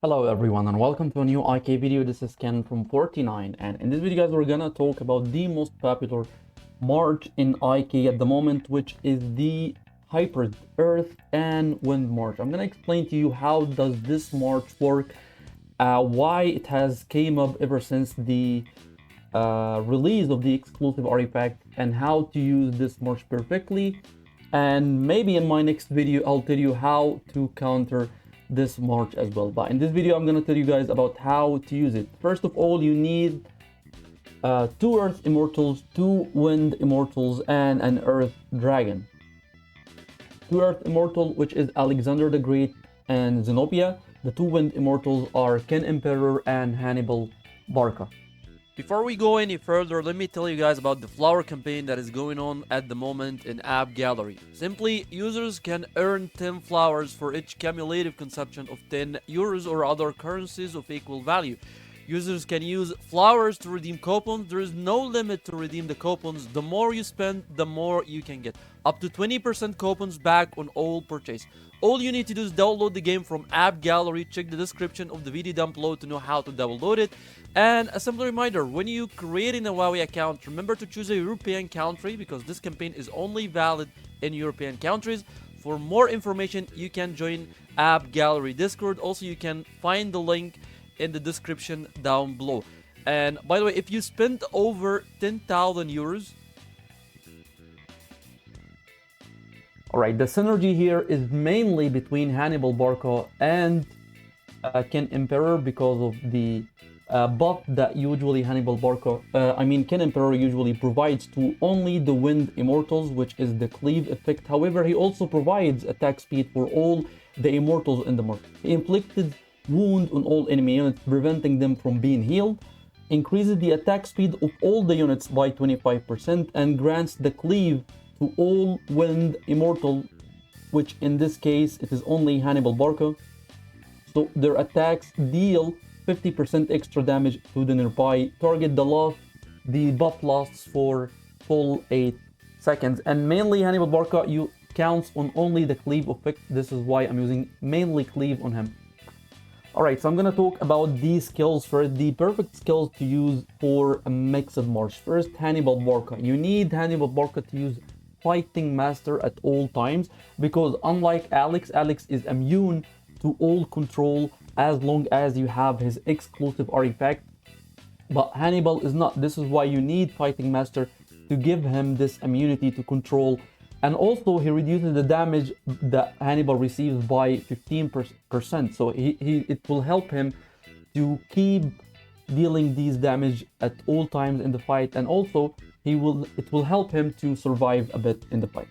Hello everyone and welcome to a new IK video. This is Ken from 49, and in this video guys we're gonna talk about the most popular march in IK at the moment, which is the hybrid earth and wind march. I'm gonna explain to you how does this march work, why it has came up ever since the release of the exclusive artifact, and how to use this march perfectly. And maybe in my next video I'll tell you how to counter this march as well, but in this video I'm gonna tell you guys about how to use it. First of all, you need 2 earth immortals, 2 wind immortals, and an earth dragon. 2 earth immortal, which is Alexander the Great and Zenobia. The 2 wind immortals are Ken Emperor and Hannibal Barca. Before we go any further, let me tell you guys about the flower campaign that is going on at the moment in AppGallery. Simply, users can earn 10 flowers for each cumulative consumption of 10 euros or other currencies of equal value. Users can use flowers to redeem coupons. There is no limit to redeem the coupons. The more you spend, the more you can get. Up to 20% coupons back on all purchase. All you need to do is download the game from AppGallery. Check the description of the video down below to know how to download it. And a simple reminder, when you create a Huawei account, remember to choose a European country because this campaign is only valid in European countries. For more information, you can join AppGallery Discord. Also, you can find the link in the description down below. And by the way, if you spend over 10,000 euros, Alright, the synergy here is mainly between Hannibal Barca and Ken Emperor because of the buff that usually Ken Emperor usually provides to only the wind immortals, which is the cleave effect. However, he also provides attack speed for all the immortals in the mark. He inflicted wound on all enemy units, preventing them from being healed, increases the attack speed of all the units by 25%, and grants the cleave to all wind immortal, which in this case it is only Hannibal Barca. So their attacks deal 50% extra damage to the nearby target. The buff lasts for full 8 seconds, and mainly Hannibal Barca you counts on only the cleave effect. This is why I'm using mainly cleave on him. Alright, so I'm gonna talk about these skills first, the perfect skills to use for a mixed march. First, Hannibal Barca. You need Hannibal Barca to use Fighting Master at all times because unlike Alex is immune to all control as long as you have his exclusive artifact, but Hannibal is not. This is why you need Fighting Master to give him this immunity to control. And also he reduces the damage that Hannibal receives by 15%, so it will help him to keep dealing these damage at all times in the fight, and also it will help him to survive a bit in the fight.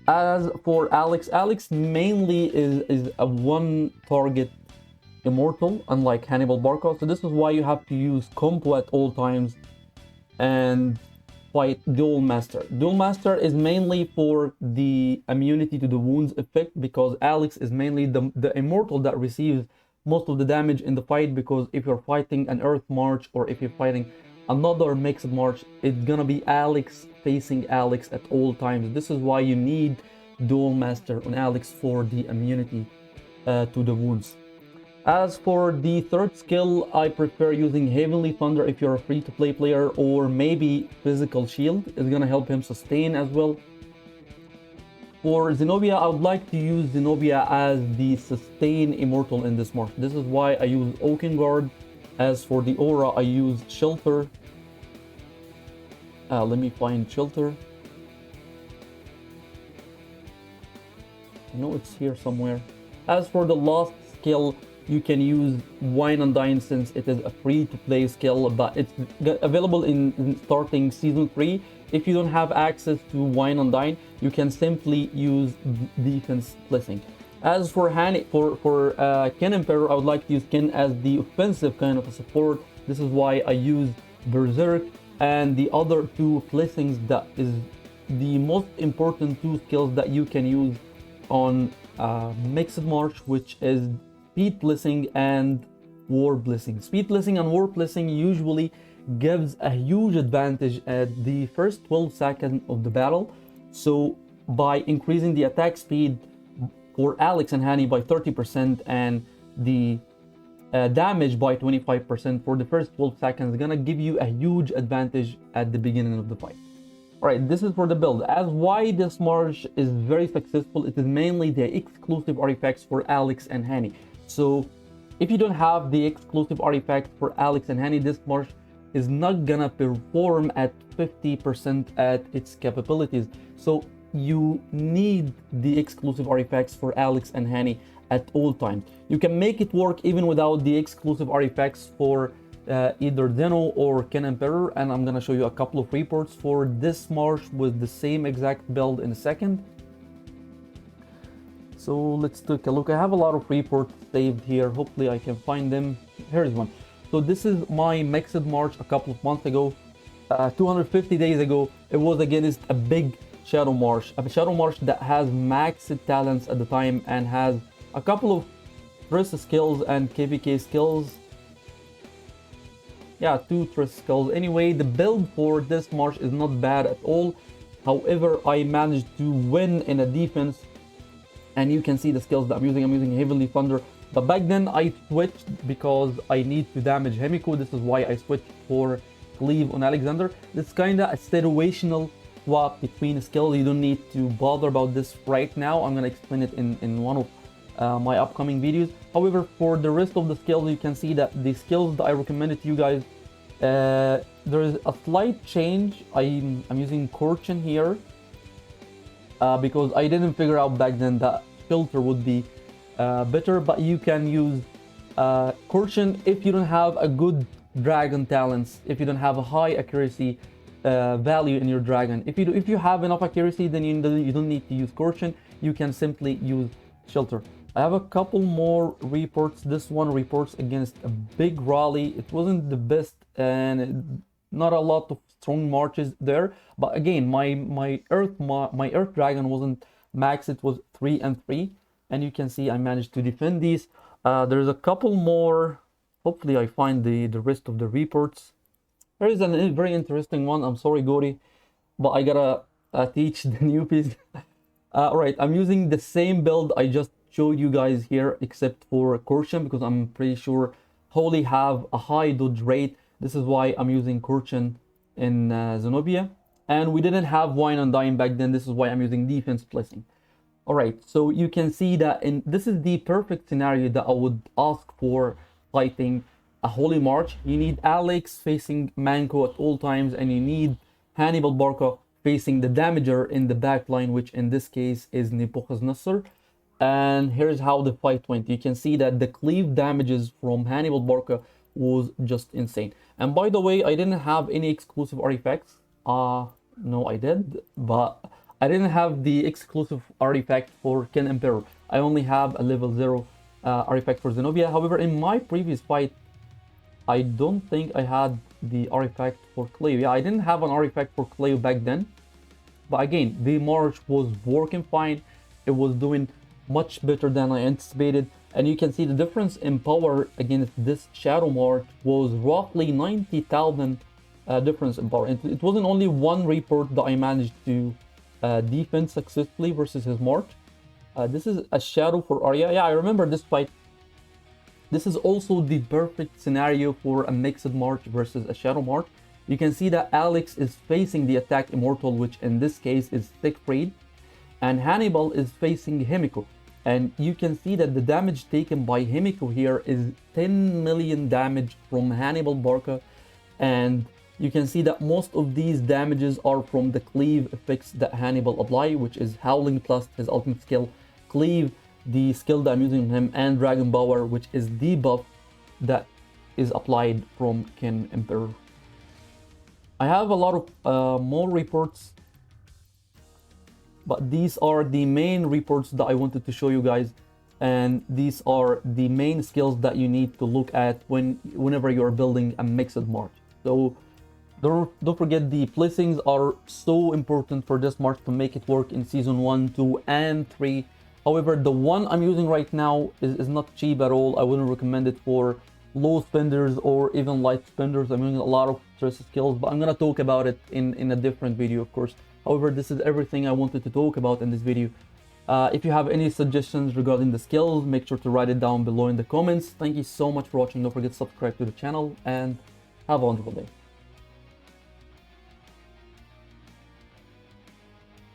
As for Alex mainly is a one target immortal, unlike Hannibal Barca, so this is why you have to use combo at all times and fight Dual Master. Dual Master is mainly for the immunity to the wounds effect because Alex is mainly the immortal that receives most of the damage in the fight, because if you're fighting an Earth March or if you're fighting another mixed march, it's gonna be Alex facing Alex at all times. This is why you need Dual Master on Alex for the immunity to the wounds. As for the third skill, I prefer using Heavenly Thunder if you're a free-to-play player, or maybe Physical Shield. It's gonna help him sustain as well. For Zenobia, I would like to use Zenobia as the sustain immortal in this march. This is why I use Oaken Guard. As for the aura, I use Shelter. Let me find Shelter. I know it's here somewhere. As for the last skill, you can use Wine and Dine since it is a free-to-play skill, but it's available in starting Season 3. If you don't have access to Wine and Dine, you can simply use Defense Blessing. As for Ken Emperor, I would like to use Ken as the offensive kind of a support. This is why I use Berserk, and the other 2 blessings that is the most important 2 skills that you can use on Mixed March, which is Speed Blessing and War Blessing. Speed Blessing and War Blessing usually gives a huge advantage at the first 12 seconds of the battle. So by increasing the attack speed for Alex and Hani by 30% and the damage by 25% for the first 12 seconds is gonna give you a huge advantage at the beginning of the fight. Alright, this is for the build. As why this march is very successful, it is mainly the exclusive artifacts for Alex and Hani. So if you don't have the exclusive artifact for Alex and Hani, this march is not gonna perform at 50% at its capabilities. So you need the exclusive artifacts for Alex and Hani at all times. You can make it work even without the exclusive artifacts for either Zeno or Ken Emperor, and I'm gonna show you a couple of reports for this march with the same exact build in a second. So let's take a look. I have a lot of reports saved here. Hopefully I can find them. Here's one. So this is my mixed march a couple of months ago. 250 days ago, it was against a big shadow march, a shadow march that has maxed talents at the time and has a couple of Triss skills and KVK skills. Yeah, 2 Triss skills. Anyway, the build for this march is not bad at all. However, I managed to win in a defense, and you can see the skills that I'm using. I'm using Heavenly Thunder, but back then I switched because I need to damage Himiko. This is why I switched for Cleave on Alexander. This is kind of a situational swap between skills. You don't need to bother about this right now. I'm gonna explain it in one of my upcoming videos. However, for the rest of the skills, you can see that the skills that I recommended to you guys, there is a slight change. I'm using Corchin here because I didn't figure out back then that filter would be better, but you can use Corchin if you don't have a good dragon talents, if you don't have a high accuracy value in your dragon. If you have enough accuracy, then you don't need to use Corchin. You can simply use Shelter. I have a couple more reports. This one reports against a big rally. It wasn't the best and not a lot of strong marches there. But again, my Earth Dragon wasn't max. It was 3 and 3, and you can see I managed to defend these. There's a couple more. Hopefully, I find the rest of the reports. There is a very interesting one. I'm sorry, Gori, but I gotta teach the newbies. Alright, I'm using the same build I just showed you guys here, except for Corchin, because I'm pretty sure Holy have a high dodge rate. This is why I'm using Corchin in Zenobia. And we didn't have Wine Undying back then. This is why I'm using Defense Blessing. Alright, so you can see that this is the perfect scenario that I would ask for fighting a Holy March. You need Alex facing Manko at all times, and you need Hannibal Barca facing the damager in the back line, which in this case is Nebuchadnezzar. And here's how the fight went. You can see that the cleave damages from Hannibal Barca was just insane. And by the way, I didn't have any exclusive artifacts. No, I did, but I didn't have the exclusive artifact for Ken Emperor. I only have a level 0 artifact for Zenobia. However, in my previous fight, I don't think I had the artifact for Cleo. Yeah, I didn't have an artifact for Cleo back then. But again, the March was working fine. It was doing much better than I anticipated. And you can see the difference in power against this Shadow March was roughly 90,000 difference in power. It wasn't only one report that I managed to defend successfully versus his March. This is a Shadow for Arya. Yeah, I remember this fight. This is also the perfect scenario for a mixed March versus a Shadow March. You can see that Alex is facing the attack Immortal, which in this case is Siegfried, and Hannibal is facing Himiko. And you can see that the damage taken by Himiko here is 10 million damage from Hannibal Barca, and you can see that most of these damages are from the cleave effects that Hannibal apply, which is Howling plus his ultimate skill, Cleave, the skill that I'm using on him, and Dragon Power, which is the buff that is applied from Ken Emperor. I have a lot of more reports, but these are the main reports that I wanted to show you guys, and these are the main skills that you need to look at whenever you're building a mixed march. So don't forget, the blessings are so important for this march to make it work in season 1, 2, and 3. However, the one I'm using right now is not cheap at all. I wouldn't recommend it for low spenders or even light spenders. I'm using a lot of stress skills, but I'm gonna talk about it in a different video, of course. However, this is everything I wanted to talk about in this video. If you have any suggestions regarding the skills, make sure to write it down below in the comments. Thank you so much for watching. Don't forget to subscribe to the channel and have a wonderful day.